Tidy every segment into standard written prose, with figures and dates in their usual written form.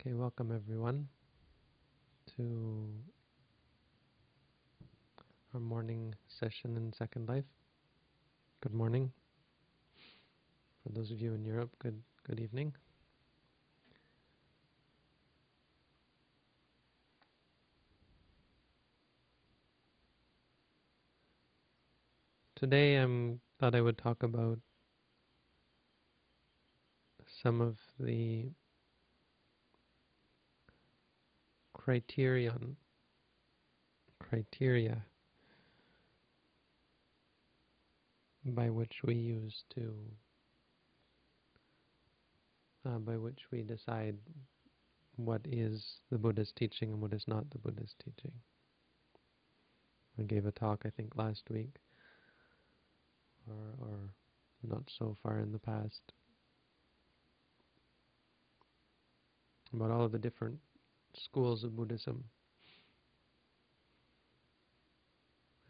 Okay, welcome everyone to our morning session in Second Life. Good morning. For those of you in Europe, good evening. Today I thought I would talk about some of the criteria by which we use to by which we decide what is the Buddha's teaching and what is not the Buddha's teaching. I gave a talk, I think, last week, or not so far in the past, about all of the different schools of Buddhism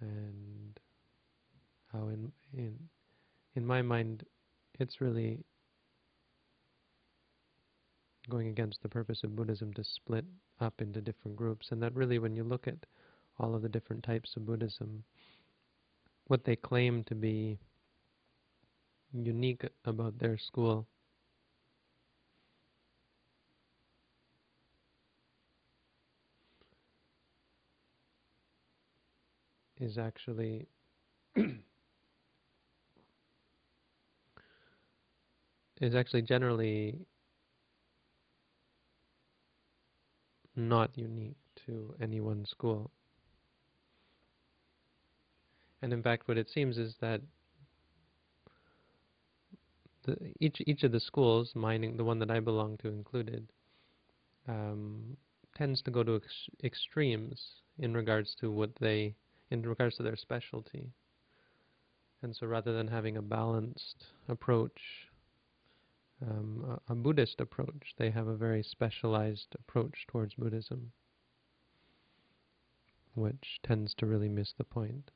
and how in my mind it's really going against the purpose of Buddhism to split up into different groups, and that really when you look at all of the different types of Buddhism, what they claim to be unique about their school is actually generally not unique to any one school. And in fact, what it seems is that each of the schools, the one that I belong to included, tends to go to extremes in regards to their specialty. And so rather than having a balanced approach, a Buddhist approach, they have a very specialized approach towards Buddhism, which tends to really miss the point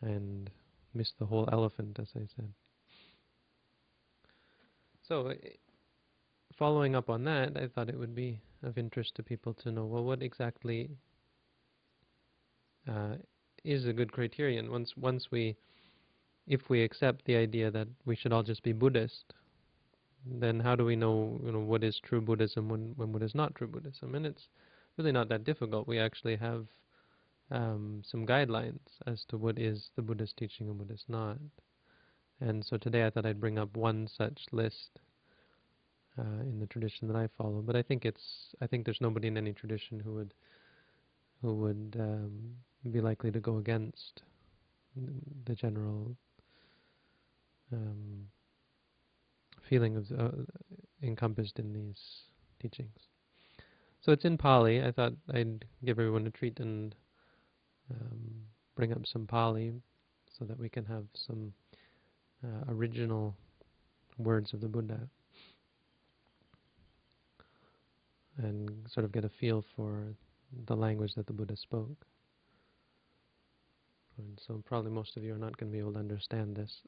and miss the whole elephant, as I said. So following up on that, I thought it would be of interest to people to know, well, what exactly is a good criterion? If we accept the idea that we should all just be Buddhist, then how do we know, what is true Buddhism when what is not true Buddhism? And it's really not that difficult. We actually have some guidelines as to what is the Buddhist teaching and what is not. And so today I thought I'd bring up one such list in the tradition that I follow. But I think there's nobody in any tradition who would be likely to go against the general feeling of encompassed in these teachings. So it's in Pali. I thought I'd give everyone a treat and bring up some Pali so that we can have some original words of the Buddha and sort of get a feel for the language that the Buddha spoke. And so probably most of you are not going to be able to understand this,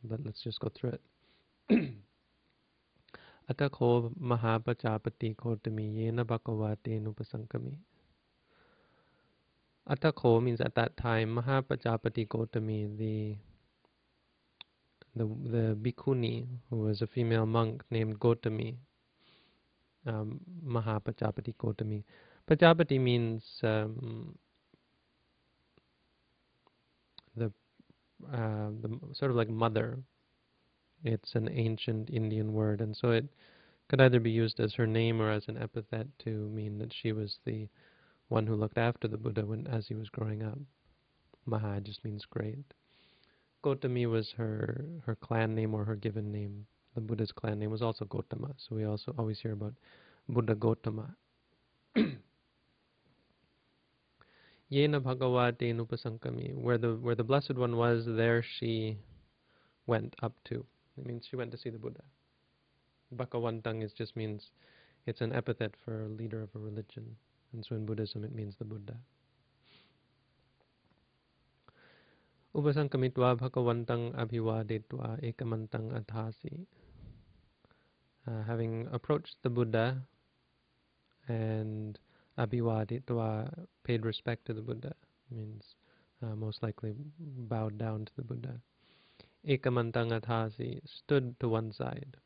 but let's just go through it. Atakho mahapachapati kotami yena bhagavate nupasankami. Atakho means at that time, Mahapachapati Gotami, the bhikkhuni, who was a female monk named Gotami, Mahapachapati Gotami. Pachapati means the sort of like mother. It's an ancient Indian word, and so it could either be used as her name or as an epithet to mean that she was the one who looked after the Buddha as he was growing up. Maha just means great. Gotami was her clan name or her given name. The Buddha's clan name was also Gotama, so we also always hear about Buddha Gotama. Yena Bhagavate Nupasankami, where the Blessed One was, there she went up to. It means she went to see the Buddha. Bhagavantang just means it's an epithet for a leader of a religion, and so in Buddhism it means the Buddha. Upasankamitva bhagavantang abhivadetva ekamantang athasi. having approached the Buddha and abhivaditva, paid respect to the Buddha, means most likely bowed down to the Buddha. Ekamantang athasi, stood to one side,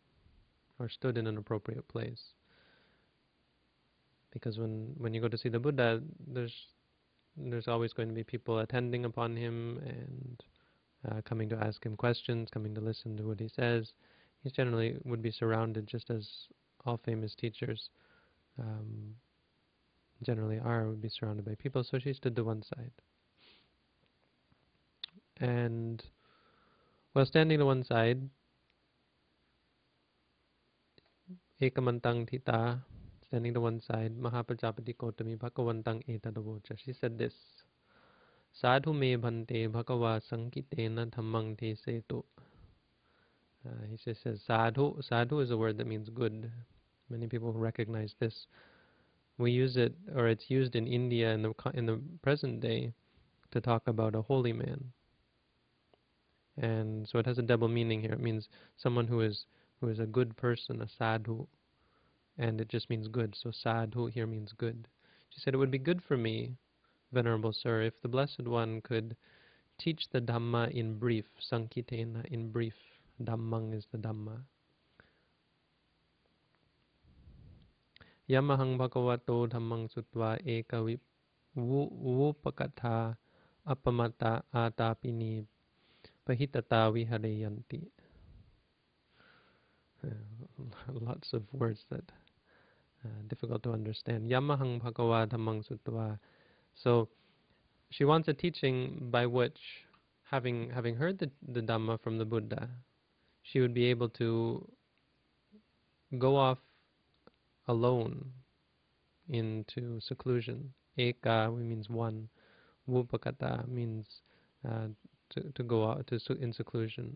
or stood in an appropriate place. Because when you go to see the Buddha, there's always going to be people attending upon him and coming to ask him questions, coming to listen to what he says. He generally would be surrounded, just as all famous teachers generally are, would be surrounded by people. So she stood to one side. And while standing to one side, ekamantang thita, standing to one side, Mahapajapati Kotami Bhakavantang etadavocha. She said this: Sadhu me bhante bhakava sankitena dhammang te setu. He just says sadhu. Sadhu is a word that means good. Many people recognize this. We use it, or it's used in India in the present day to talk about a holy man. And so it has a double meaning here. It means someone who is a good person, a sadhu, and it just means good. So sadhu here means good. She said, it would be good for me, Venerable Sir, if the Blessed One could teach the Dhamma in brief, sankitena, in brief. Dhammang is the Dhamma. Yamahang bhagavato dhammang sutva eka vupakatha apamata atapini pahitata viharayanti. Lots of words that difficult to understand. Yamahang bhagava dhammang sutva. So she wants a teaching by which, having heard the Dhamma from the Buddha, she would be able to go off alone into seclusion. Eka means one. Vupakata means to go out in seclusion.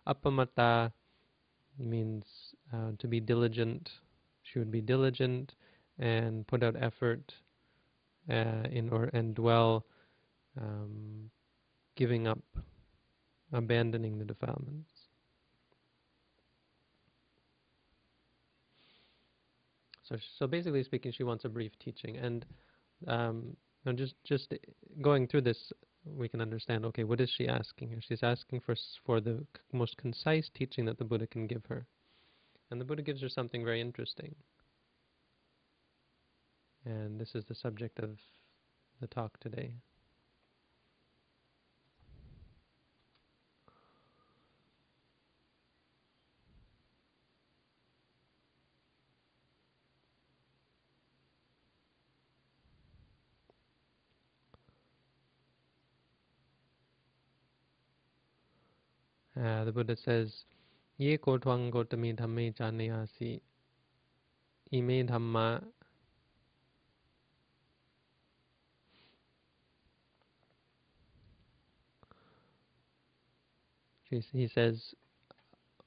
Appamata means to be diligent. She would be diligent and put out effort and dwell, giving up, abandoning the defilements. So basically speaking, she wants a brief teaching, and just going through this, we can understand. Okay, what is she asking here? She's asking for the most concise teaching that the Buddha can give her, and the Buddha gives her something very interesting. And this is the subject of the talk today. The Buddha says, Ye kotwang gotami dhamme chanayasi ime dhamma. He says,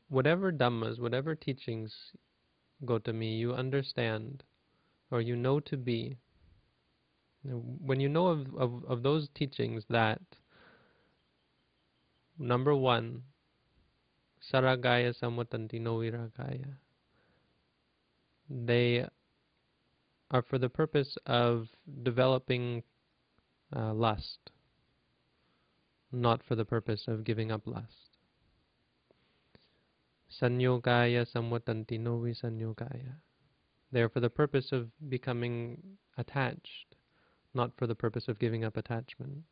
whatever dhammas, whatever teachings, Gotami, you understand or you know to be, when you know of those teachings that, number one, saragaya samvatanti no viragaya, they are for the purpose of developing lust, not for the purpose of giving up lust. Sanyogaya samvatanti no visanyogaya. They are for the purpose of becoming attached, not for the purpose of giving up attachment,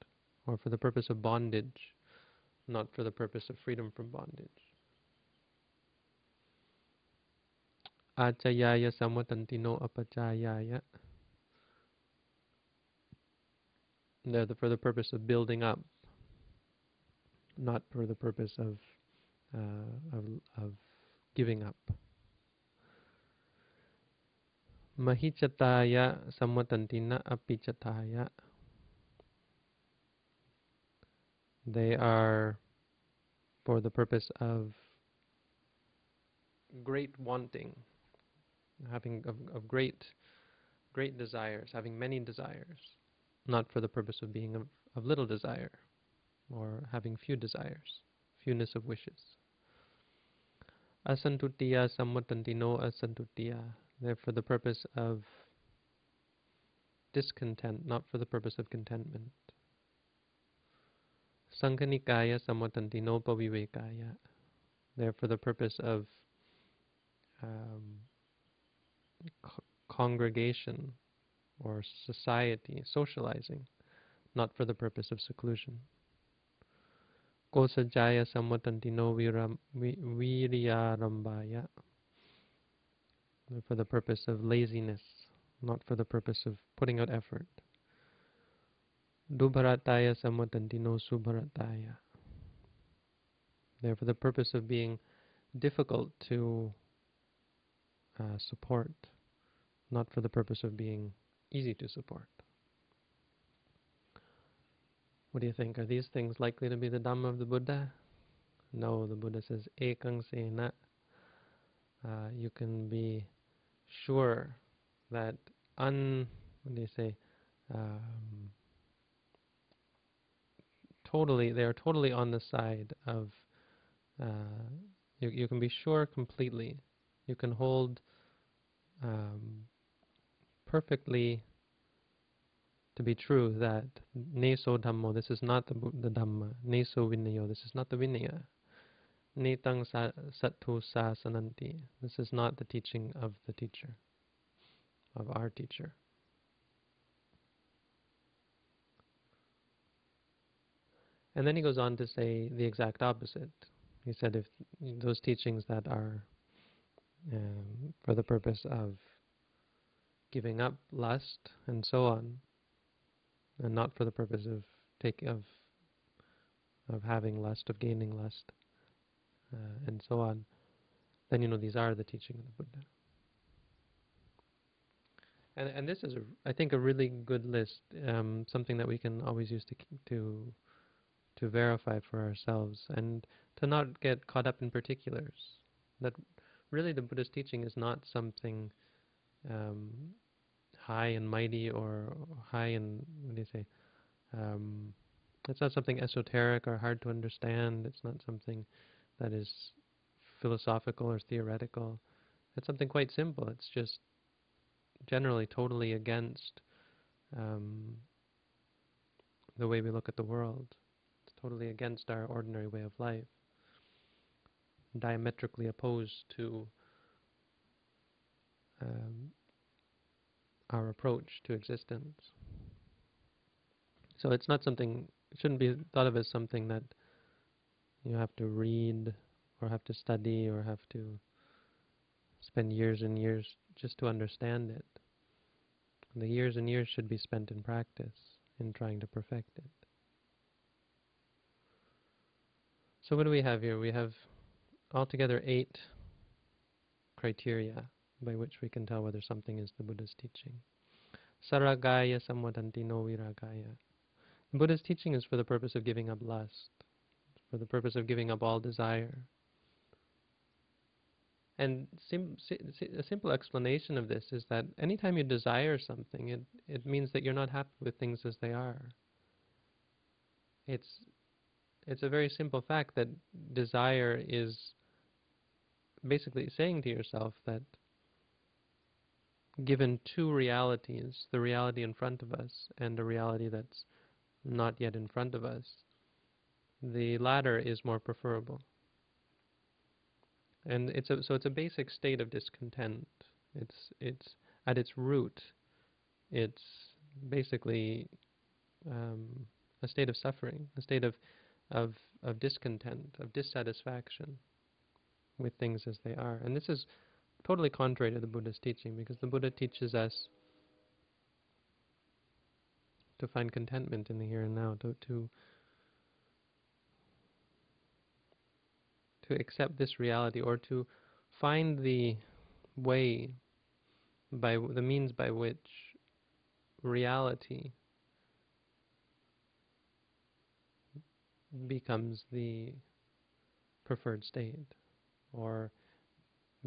or for the purpose of bondage, not for the purpose of freedom from bondage. Achayaya samvatanti no apachayaya. They're for the purpose of building up, not for the purpose of giving up. Mahichataya samvatanti na apichataya. They are for the purpose of great wanting, having of great desires, having many desires, not for the purpose of being of little desire, or having few desires, fewness of wishes. Asantutiya sammatanti, no asantutiya. They're for the purpose of discontent, not for the purpose of contentment. Sanghanikaya sammatanti, no pavivekaya. They're for the purpose of um, congregation or society, socializing, not for the purpose of seclusion. Kosajaya sammatanti, no viryarambaya. For the purpose of laziness, not for the purpose of putting out effort. Dubharataya sammatanti, no subharataya. They're for the purpose of being difficult to support, not for the purpose of being easy to support. What do you think? Are these things likely to be the Dhamma of the Buddha? No, the Buddha says, ekang sena. You can be sure that what do you say? They are totally on the side of, you can be sure completely. You can hold perfectly to be true that neso dhammo, this is not the Dhamma, neso vinayo, this is not the Vinaya, netang sattu sasananti, this is not the teaching of the teacher, of our teacher. And then he goes on to say the exact opposite. He said if those teachings that are for the purpose of giving up lust and so on, and not for the purpose of having lust, of gaining lust, and so on, then these are the teaching of the Buddha. And this is, I think, a really good list, something that we can always use to verify for ourselves, and to not get caught up in particulars. That really the Buddha's teaching is not something high and mighty or high and, what do you say, it's not something esoteric or hard to understand. It's not something that is philosophical or theoretical. It's something quite simple. It's just generally totally against the way we look at the world. It's totally against our ordinary way of life, diametrically opposed to our approach to existence. So it's not something, it shouldn't be thought of as something that you have to read or have to study or have to spend years and years just to understand it. The years and years should be spent in practice, in trying to perfect it. So what do we have here? We have altogether 8 criteria by which we can tell whether something is the Buddha's teaching. Saragaya samvadanti no viragaya. The Buddha's teaching is for the purpose of giving up lust, for the purpose of giving up all desire. And a simple explanation of this is that anytime you desire something, it means that you're not happy with things as they are. It's a very simple fact that desire is basically saying to yourself that given 2 realities, the reality in front of us and a reality that's not yet in front of us, the latter is more preferable. And so it's a basic state of discontent. It's at its root, it's basically a state of suffering, a state of discontent, of dissatisfaction with things as they are. And this is totally contrary to the Buddha's teaching, because the Buddha teaches us to find contentment in the here and now, to accept this reality, or to find the way, the means by which reality becomes the preferred state, or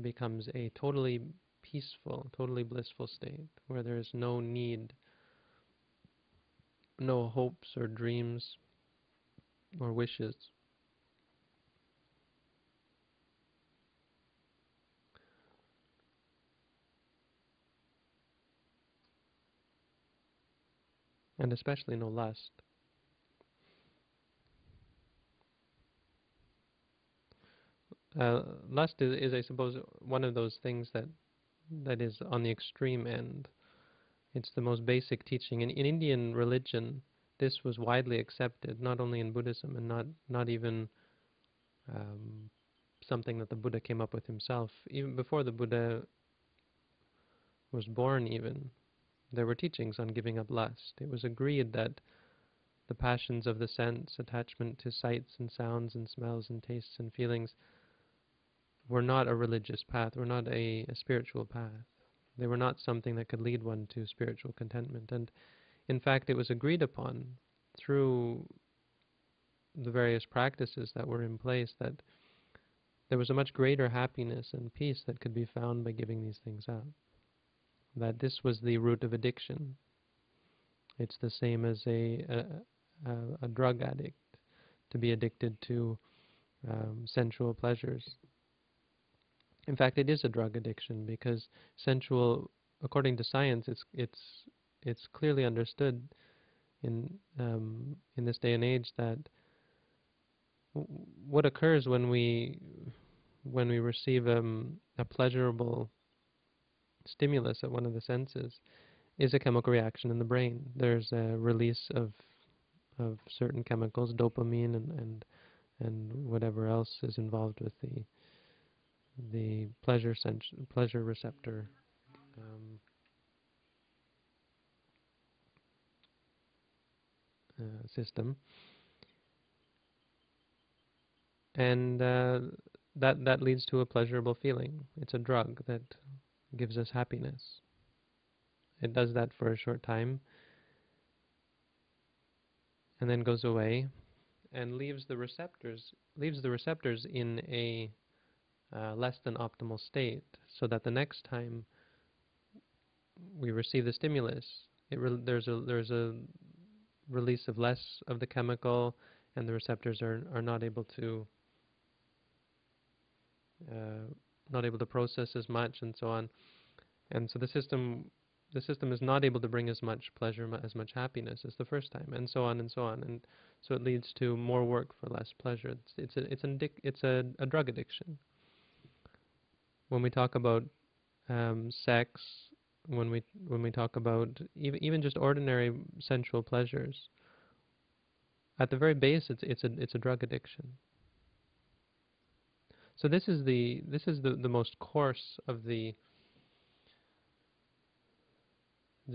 becomes a totally peaceful, totally blissful state, where there is no need, no hopes or dreams or wishes. and especially no lust. Lust is, I suppose, one of those things that is on the extreme end. It's the most basic teaching. In Indian religion, this was widely accepted, not only in Buddhism, and not even um, something that the Buddha came up with himself. Even before the Buddha was born, even, there were teachings on giving up lust. It was agreed that the passions of the sense, attachment to sights and sounds and smells and tastes and feelings, were not a religious path, were not a spiritual path. They were not something that could lead one to spiritual contentment. And in fact, it was agreed upon through the various practices that were in place that there was a much greater happiness and peace that could be found by giving these things up. That this was the root of addiction. It's the same as a drug addict, to be addicted to sensual pleasures. In fact, it is a drug addiction because sensual, according to science, it's clearly understood in this day and age that what occurs when we receive a pleasurable stimulus at one of the senses is a chemical reaction in the brain. There's a release of certain chemicals, dopamine and whatever else is involved with the pleasure receptor system, and that leads to a pleasurable feeling. It's a drug that gives us happiness. It does that for a short time, and then goes away, and leaves the receptors in a less than optimal state, so that the next time we receive the stimulus, there's a release of less of the chemical, and the receptors are not able to process as much, and so on. And so the system is not able to bring as much pleasure, as much happiness as the first time, and so on and so on. And so it leads to more work for less pleasure. It's a drug addiction. When we talk about sex, when we talk about even just ordinary sensual pleasures, at the very base, it's a drug addiction. So this is the most coarse of the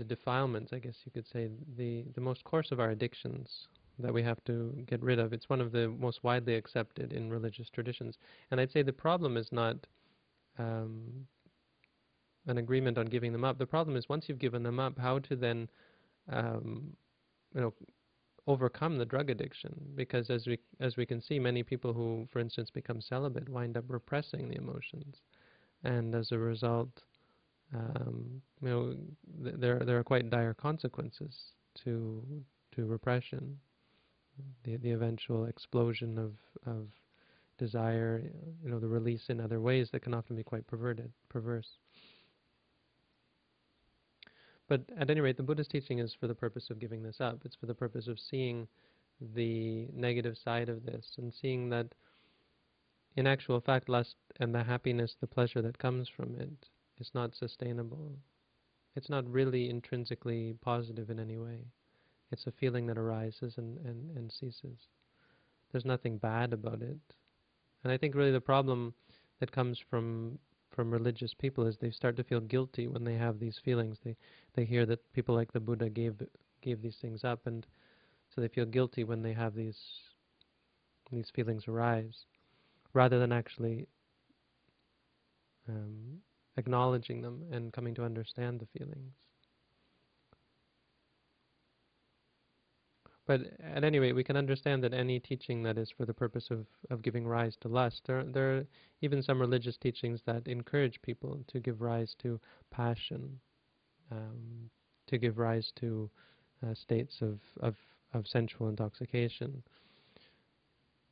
defilements, I guess you could say, the most coarse of our addictions that we have to get rid of. It's one of the most widely accepted in religious traditions. And I'd say the problem is not an agreement on giving them up. The problem is once you've given them up, how to then um, overcome the drug addiction. Because as we can see, many people who, for instance, become celibate wind up repressing the emotions. And as a result, there are quite dire consequences to repression. The eventual explosion of desire, the release in other ways that can often be quite perverse. But at any rate, the Buddha's teaching is for the purpose of giving this up. It's for the purpose of seeing the negative side of this and seeing that in actual fact, lust and the happiness, the pleasure that comes from it is not sustainable. It's not really intrinsically positive in any way. It's a feeling that arises and ceases. There's nothing bad about it. And I think really the problem that comes from religious people is they start to feel guilty when they have these feelings. They hear that people like the Buddha gave these things up, and so they feel guilty when they have these feelings arise, rather than actually acknowledging them and coming to understand the feelings. But at any rate, we can understand that any teaching that is for the purpose of giving rise to lust, there are even some religious teachings that encourage people to give rise to passion, to give rise to states of sensual intoxication.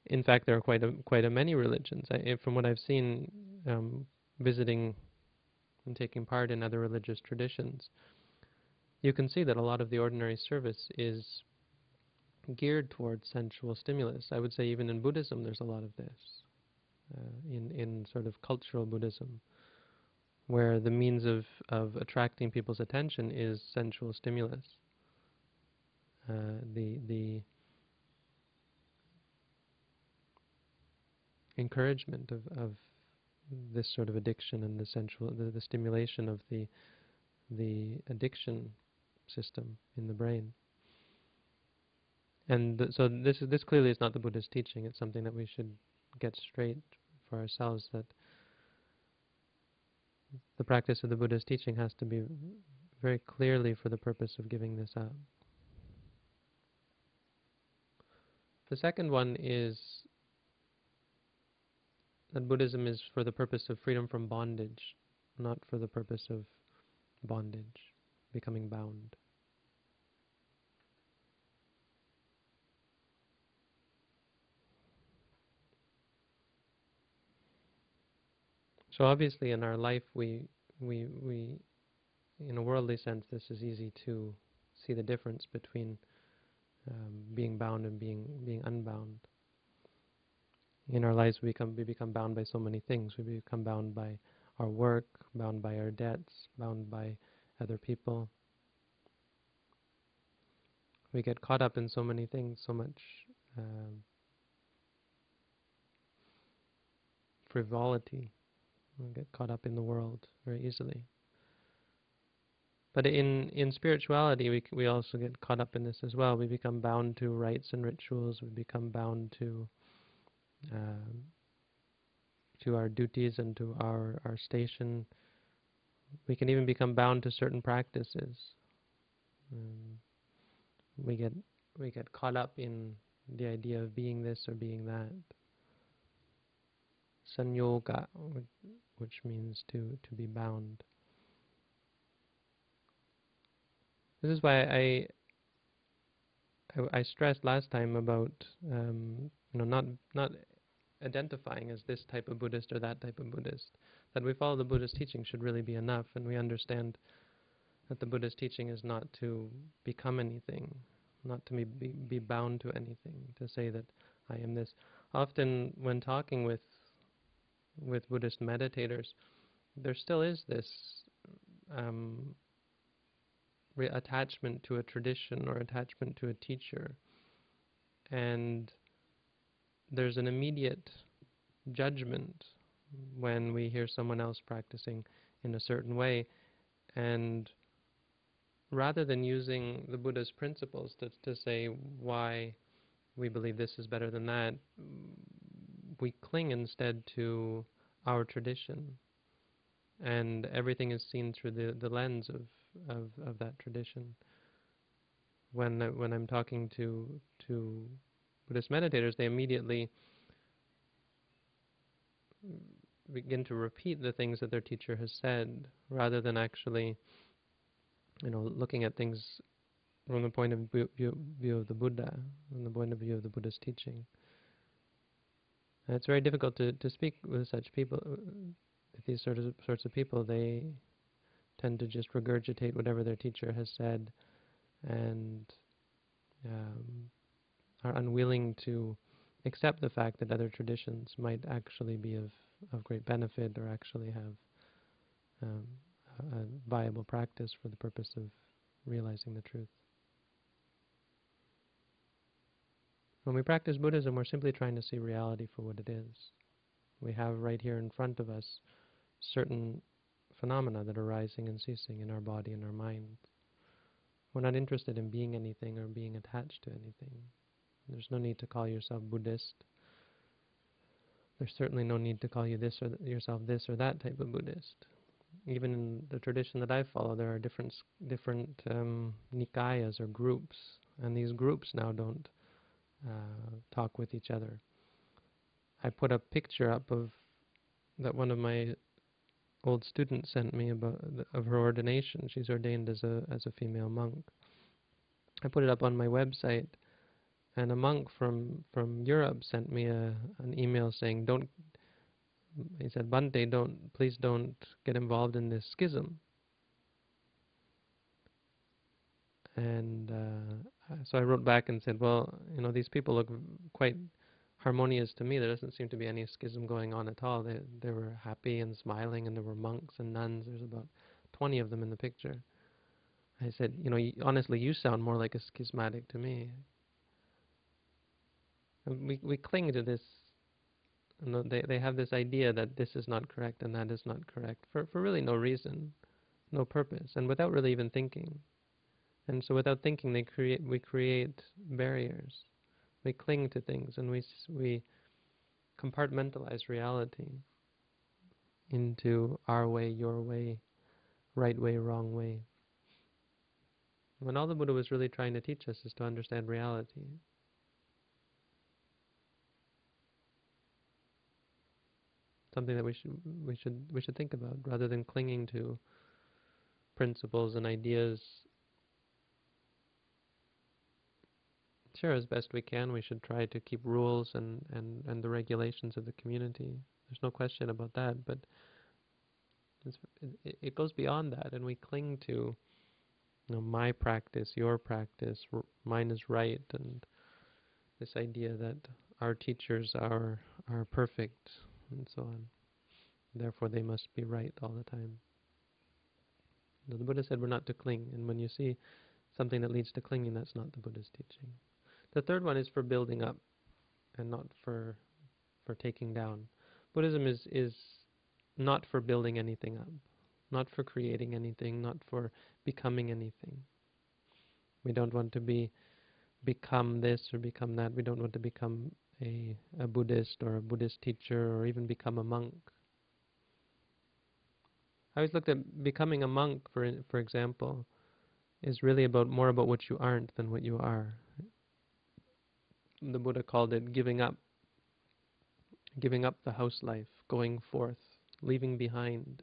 In fact, there are quite a many religions. From what I've seen, visiting and taking part in other religious traditions, you can see that a lot of the ordinary service is geared towards sensual stimulus. I would say even in Buddhism there's a lot of this, in sort of cultural Buddhism, where the means of attracting people's attention is sensual stimulus. The encouragement of this sort of addiction and the sensual, the stimulation of the addiction system in the brain. And so this clearly is not the Buddha's teaching. It's something that we should get straight for ourselves, that the practice of the Buddha's teaching has to be very clearly for the purpose of giving this up. The second one is that Buddhism is for the purpose of freedom from bondage, not for the purpose of bondage, becoming bound. So obviously in our life we in a worldly sense, this is easy to see the difference between being bound and being unbound. In our lives, we become bound by so many things. We become bound by our work, bound by our debts, bound by other people. We get caught up in so many things, so much frivolity. We get caught up in the world very easily. But in spirituality, we also get caught up in this as well. We become bound to rites and rituals. We become bound to our duties and to our station. We can even become bound to certain practices. We get caught up in the idea of being this or being that. Sanyoga, which means to be bound. This is why I stressed last time about not identifying as this type of Buddhist or that type of Buddhist. That we follow the Buddhist teaching should really be enough, and we understand that the Buddhist teaching is not to become anything, not to be bound to anything, to say that I am this. Often when talking with Buddhist meditators, there still is this attachment to a tradition or attachment to a teacher, and there's an immediate judgment when we hear someone else practicing in a certain way, and rather than using the Buddha's principles to say why we believe this is better than that, we cling instead to our tradition, and everything is seen through the lens of that tradition. When I'm talking to Buddhist meditators, they immediately begin to repeat the things that their teacher has said, rather than actually, looking at things from the point of view of the Buddha, from the point of view of the Buddha's teaching. And it's very difficult to speak with such people, with these sorts of people. They tend to just regurgitate whatever their teacher has said, and are unwilling to accept the fact that other traditions might actually be of great benefit, or actually have a viable practice for the purpose of realizing the truth. When we practice Buddhism, we're simply trying to see reality for what it is. We have right here in front of us certain phenomena that are rising and ceasing in our body and our mind. We're not interested in being anything or being attached to anything. There's no need to call yourself Buddhist. There's certainly no need to call yourself this or that type of Buddhist. Even in the tradition that I follow, there are different nikayas or groups, and these groups now don't talk with each other. I put a picture up that one of my old students sent me of her ordination. She's ordained as a female monk. I put it up on my website, and a monk from Europe sent me an email saying, he said, "Bhante, please don't get involved in this schism." And so I wrote back and said, well, these people look quite harmonious to me. There doesn't seem to be any schism going on at all. They were happy and smiling, and there were monks and nuns. There's about 20 of them in the picture. I said, honestly, you sound more like a schismatic to me. And we cling to this. They have this idea that this is not correct and that is not correct for really no reason, no purpose, and without really even thinking. And so without thinking, we create barriers. We cling to things, and we compartmentalize reality into our way, your way, right way, wrong way. When all the Buddha was really trying to teach us is to understand reality. Something that we should think about, rather than clinging to principles and ideas. Sure, as best we can, we should try to keep rules and the regulations of the community. There's no question about that, but it goes beyond that, and we cling to my practice, your practice, mine is right, and this idea that our teachers are perfect, and so on. Therefore, they must be right all the time. The Buddha said we're not to cling, and when you see something that leads to clinging, that's not the Buddha's teaching. The third one is for building up, and not for taking down. Buddhism is not for building anything up, not for creating anything, not for becoming anything. We don't want to become this or become that. We don't want to become a Buddhist or a Buddhist teacher or even become a monk. I always looked at becoming a monk, for example, is really more about what you aren't than what you are. The Buddha called it giving up the house life, going forth, leaving behind.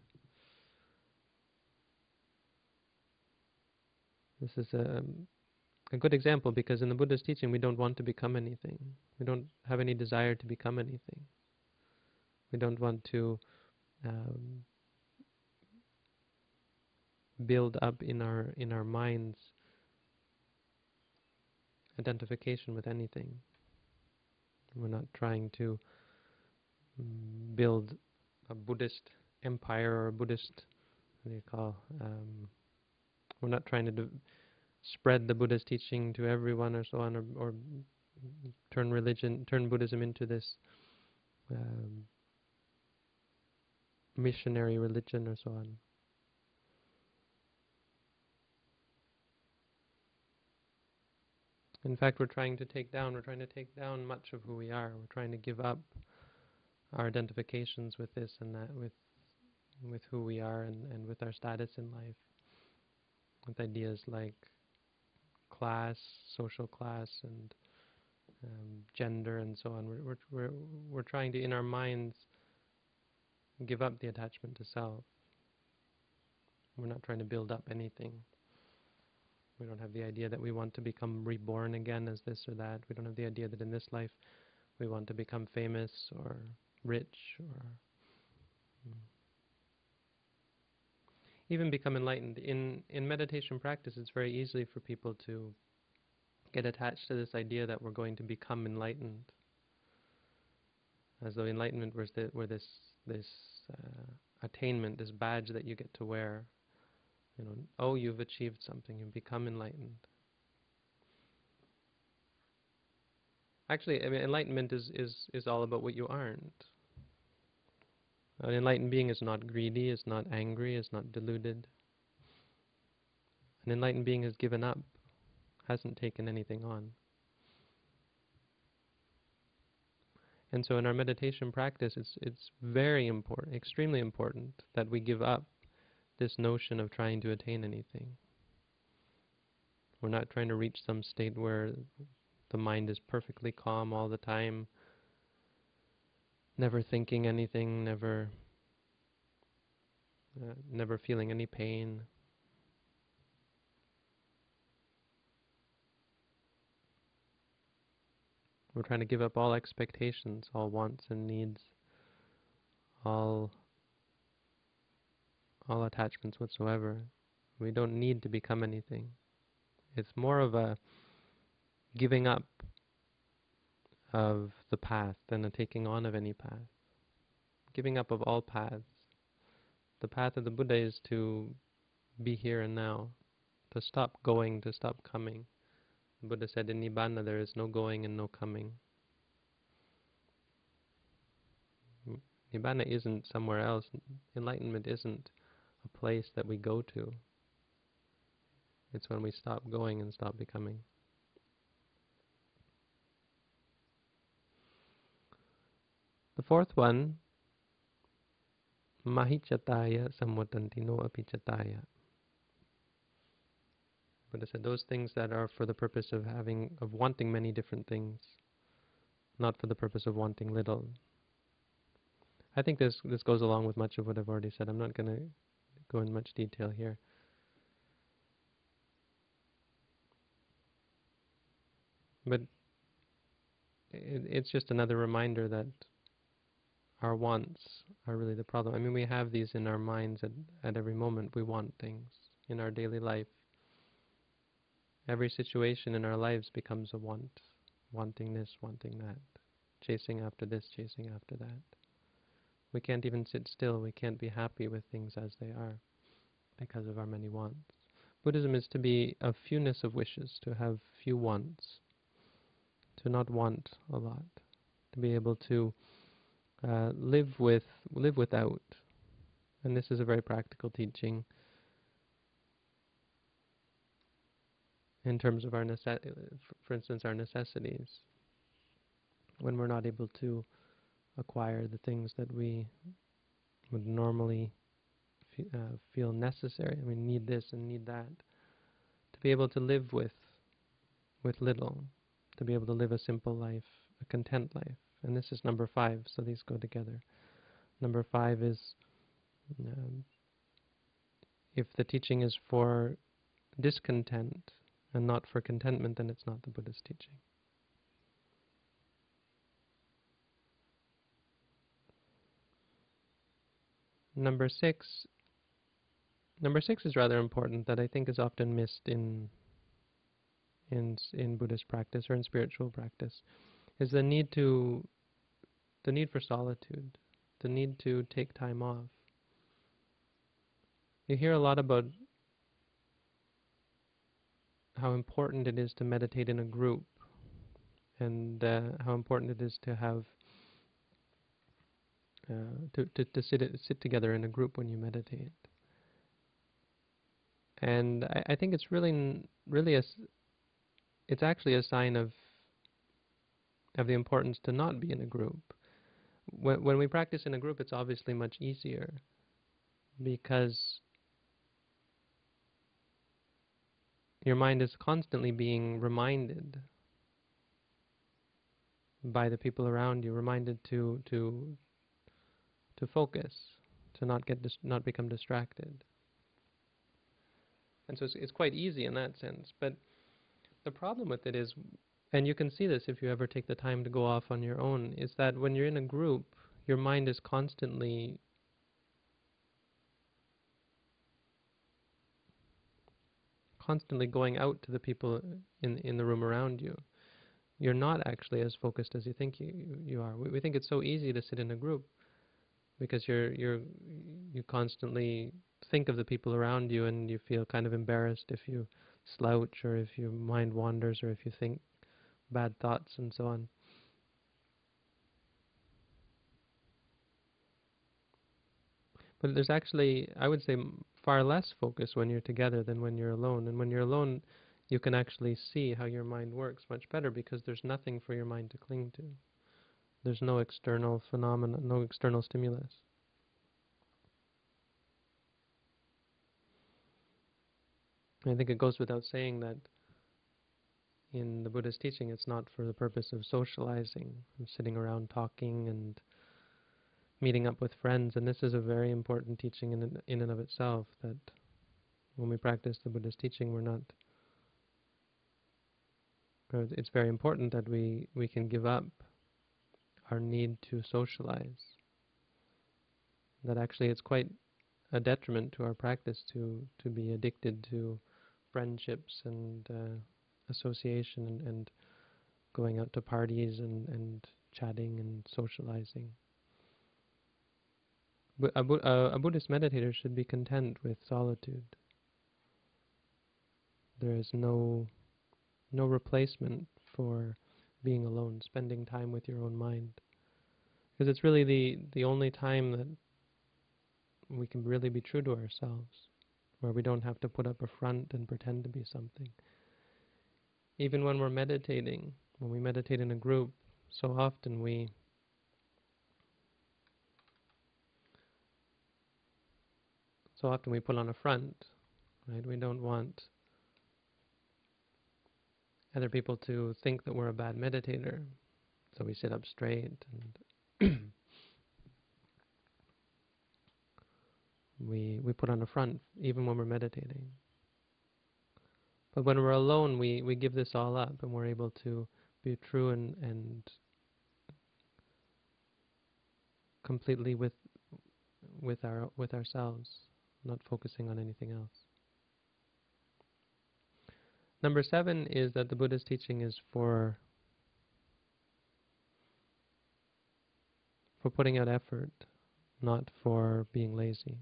This is a good example, because in the Buddha's teaching we don't want to become anything. We don't have any desire to become anything. We don't want to build up in our minds identification with anything. We're not trying to build a Buddhist empire or a Buddhist, what do you call, we're not trying to spread the Buddha's teaching to everyone or so on, or turn Buddhism into this missionary religion or so on. In fact, we're trying to take down much of who we are. We're trying to give up our identifications with this and that, with who we are and with our status in life, with ideas like class, social class, and gender, and so on. We're trying to, in our minds, give up the attachment to self. We're not trying to build up anything. We don't have the idea that we want to become reborn again as this or that. We don't have the idea that in this life we want to become famous or rich or even become enlightened. In meditation practice, it's very easy for people to get attached to this idea that we're going to become enlightened, as though enlightenment were this attainment, this badge that you get to wear. Oh, you've achieved something, you've become enlightened. Actually, I mean, enlightenment is all about what you aren't. An enlightened being is not greedy, is not angry, is not deluded. An enlightened being has given up, hasn't taken anything on. And so in our meditation practice, it's very important, extremely important, that we give up this notion of trying to attain anything. We're not trying to reach some state where the mind is perfectly calm all the time, never thinking anything, never feeling any pain. We're trying to give up all expectations, all wants and needs, all attachments whatsoever. We don't need to become anything. It's more of a giving up of the path than a taking on of any path. Giving up of all paths. The path of the Buddha is to be here and now, to stop going, to stop coming. The Buddha said in Nibbana there is no going and no coming. Nibbana isn't somewhere else. Enlightenment isn't a place that we go to. It's when we stop going and stop becoming. The fourth one, mahichataya samvatantino apichataya. Buddha said those things that are for the purpose of wanting many different things, not for the purpose of wanting little. I think this goes along with much of what I've already said. I'm not going to go in much detail here. But it's just another reminder that our wants are really the problem. I mean, we have these in our minds at every moment. We want things in our daily life. Every situation in our lives becomes a want. Wanting this, wanting that. Chasing after this, chasing after that. We can't even sit still. We can't be happy with things as they are because of our many wants. Buddhism is to be a fewness of wishes, to have few wants, to not want a lot, to be able to live without. And this is a very practical teaching in terms of our for instance, our necessities. When we're not able to acquire the things that we would normally feel necessary. I mean, need this and need that. To be able to live with little, to be able to live a simple life, a content life. And this is number 5, so these go together. Number 5 is, if the teaching is for discontent and not for contentment, then it's not the Buddha's teaching. Number 6 is rather important, that I think is often missed in Buddhist practice or in spiritual practice, is the need for solitude, the need to take time off. You hear a lot about how important it is to meditate in a group, and how important it is to have to sit together in a group when you meditate. And I think it's really it's actually a sign of the importance to not be in a group. When we practice in a group, it's obviously much easier because your mind is constantly being reminded by the people around you, reminded to focus, to not become distracted. And so it's quite easy in that sense. But the problem with it is, and you can see this if you ever take the time to go off on your own, is that when you're in a group, your mind is constantly going out to the people in the room around you. You're not actually as focused as you think you are. We think it's so easy to sit in a group because you constantly think of the people around you, and you feel kind of embarrassed if you slouch or if your mind wanders or if you think bad thoughts and so on. But there's actually, I would say, far less focus when you're together than when you're alone. And when you're alone, you can actually see how your mind works much better because there's nothing for your mind to cling to. There's no external phenomena, no external stimulus. I think it goes without saying that in the Buddha's teaching, it's not for the purpose of socializing, of sitting around talking and meeting up with friends. And this is a very important teaching in and of itself, that when we practice the Buddha's teaching, it's very important that we can give up our need to socialize. That actually it's quite a detriment to our practice to be addicted to friendships and association and going out to parties and chatting and socializing. But a Buddhist meditator should be content with solitude. There is no replacement for being alone, spending time with your own mind. Because it's really the only time that we can really be true to ourselves, where we don't have to put up a front and pretend to be something. Even when we're meditating, when we meditate in a group, so often we put on a front, right? We don't want other people to think that we're a bad meditator, so we sit up straight and we put on a front even when we're meditating. But when we're alone, we give this all up and we're able to be true and completely with ourselves, not focusing on anything else. Number 7 is that the Buddha's teaching is for putting out effort, not for being lazy.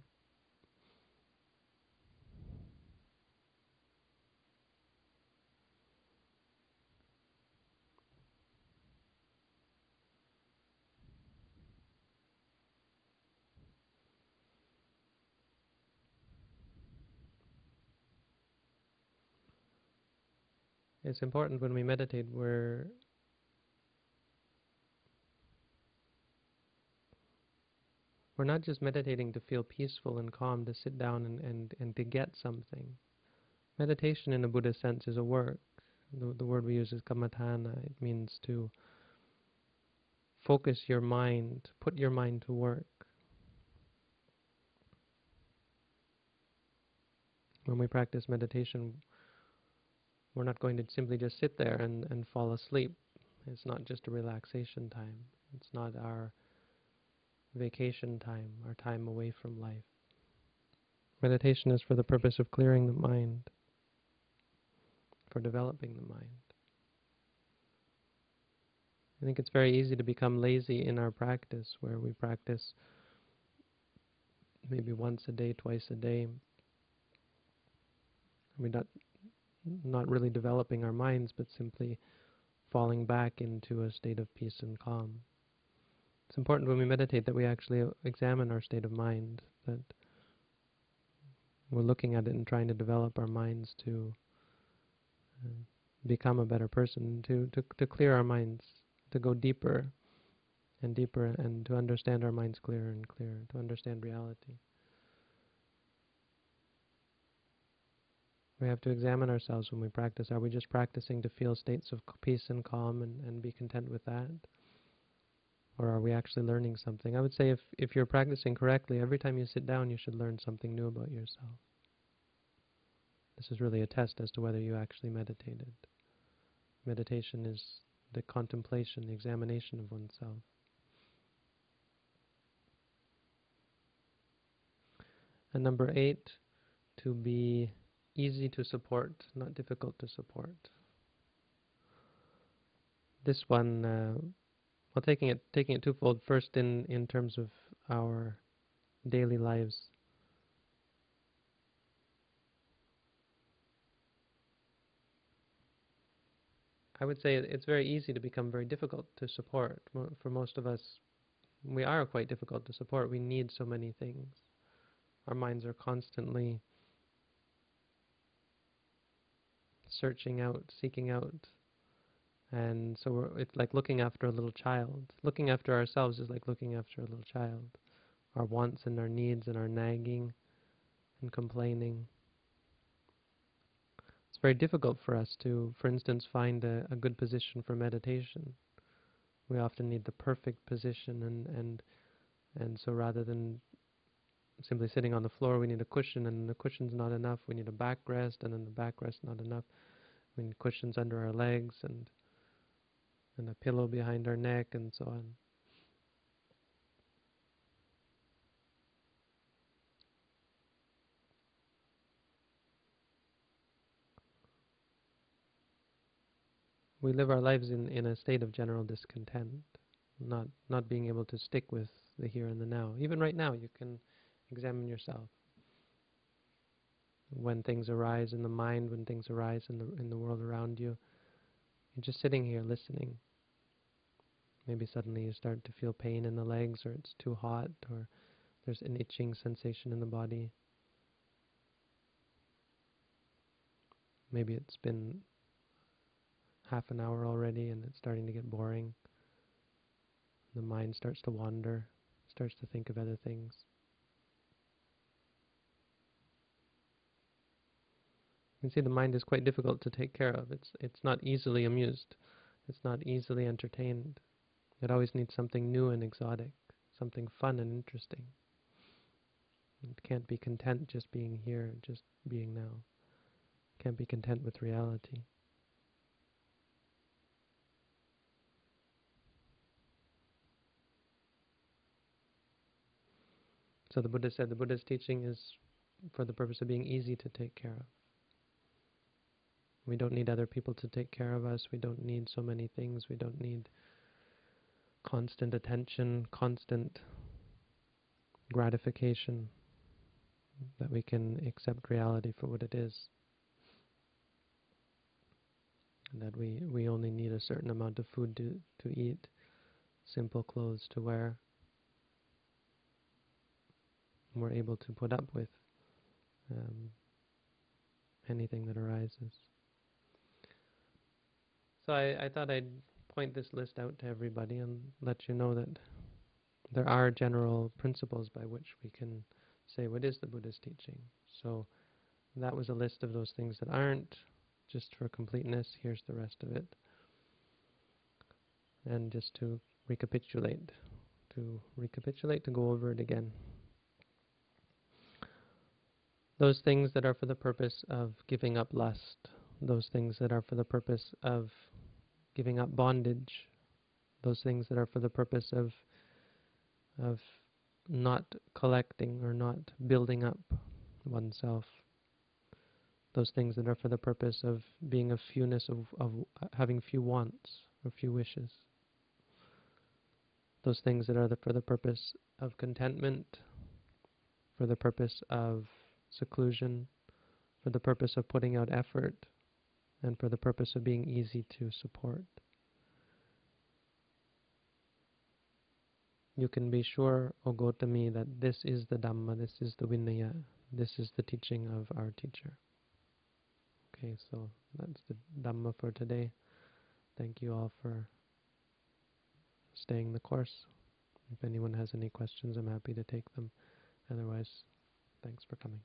It's important when we meditate, we're not just meditating to feel peaceful and calm, to sit down and to get something. Meditation in a Buddhist sense is a work. The word we use is kammatthana. It means to focus your mind, put your mind to work. When we practice meditation, we're not going to simply just sit there and fall asleep. It's not just a relaxation time. It's not our vacation time, our time away from life. Meditation is for the purpose of clearing the mind, for developing the mind. I think it's very easy to become lazy in our practice, where we practice maybe once a day, twice a day. We're not really developing our minds, but simply falling back into a state of peace and calm. It's important when we meditate that we actually examine our state of mind, that we're looking at it and trying to develop our minds to become a better person, to clear our minds, to go deeper and deeper, and to understand our minds clearer and clearer, to understand reality. We have to examine ourselves when we practice. Are we just practicing to feel states of peace and calm and be content with that? Or are we actually learning something? I would say if you're practicing correctly, every time you sit down, you should learn something new about yourself. This is really a test as to whether you actually meditated. Meditation is the contemplation, the examination of oneself. And number 8, to be easy to support, not difficult to support. This one, well, taking it twofold. First, in terms of our daily lives. I would say it's very easy to become very difficult to support. For most of us, we are quite difficult to support. We need so many things. Our minds are constantly searching out, seeking out. And so it's like looking after a little child. Looking after ourselves is like looking after a little child. Our wants and our needs and our nagging and complaining. It's very difficult for us to, for instance, find a good position for meditation. We often need the perfect position, and so rather than simply sitting on the floor, we need a cushion, and the cushion's not enough. We need a backrest, and then the backrest not enough. We need cushions under our legs and a pillow behind our neck, and so on. we live our lives in a state of general discontent, not being able to stick with the here and the now. Even right now, you can examine yourself. When things arise in the mind, when things arise in the world around you, you're just sitting here listening. Maybe suddenly you start to feel pain in the legs, or it's too hot, or there's an itching sensation in the body. Maybe it's been half an hour already and it's starting to get boring. The mind starts to wander, starts to think of other things. You can see the mind is quite difficult to take care of. It's not easily amused. It's not easily entertained. It always needs something new and exotic, something fun and interesting. It can't be content just being here, just being now. It can't be content with reality. So the Buddha said the Buddha's teaching is for the purpose of being easy to take care of. We don't need other people to take care of us. We don't need so many things. We don't need constant attention, constant gratification, that we can accept reality for what it is. And that we only need a certain amount of food to eat, simple clothes to wear. And we're able to put up with anything that arises. So I thought I'd point this list out to everybody and let you know that there are general principles by which we can say what is the Buddha's teaching. So that was a list of those things that aren't. Just for completeness, here's the rest of it. And just to recapitulate, to go over it again. Those things that are for the purpose of giving up lust, those things that are for the purpose of giving up bondage, those things that are for the purpose of not collecting or not building up oneself, those things that are for the purpose of being a fewness, of having few wants or few wishes, those things that are for the purpose of contentment, for the purpose of seclusion, for the purpose of putting out effort, and for the purpose of being easy to support. You can be sure, O Gautami, that this is the Dhamma, this is the Vinaya, this is the teaching of our teacher. Okay, so that's the Dhamma for today. Thank you all for staying the course. If anyone has any questions, I'm happy to take them. Otherwise, thanks for coming.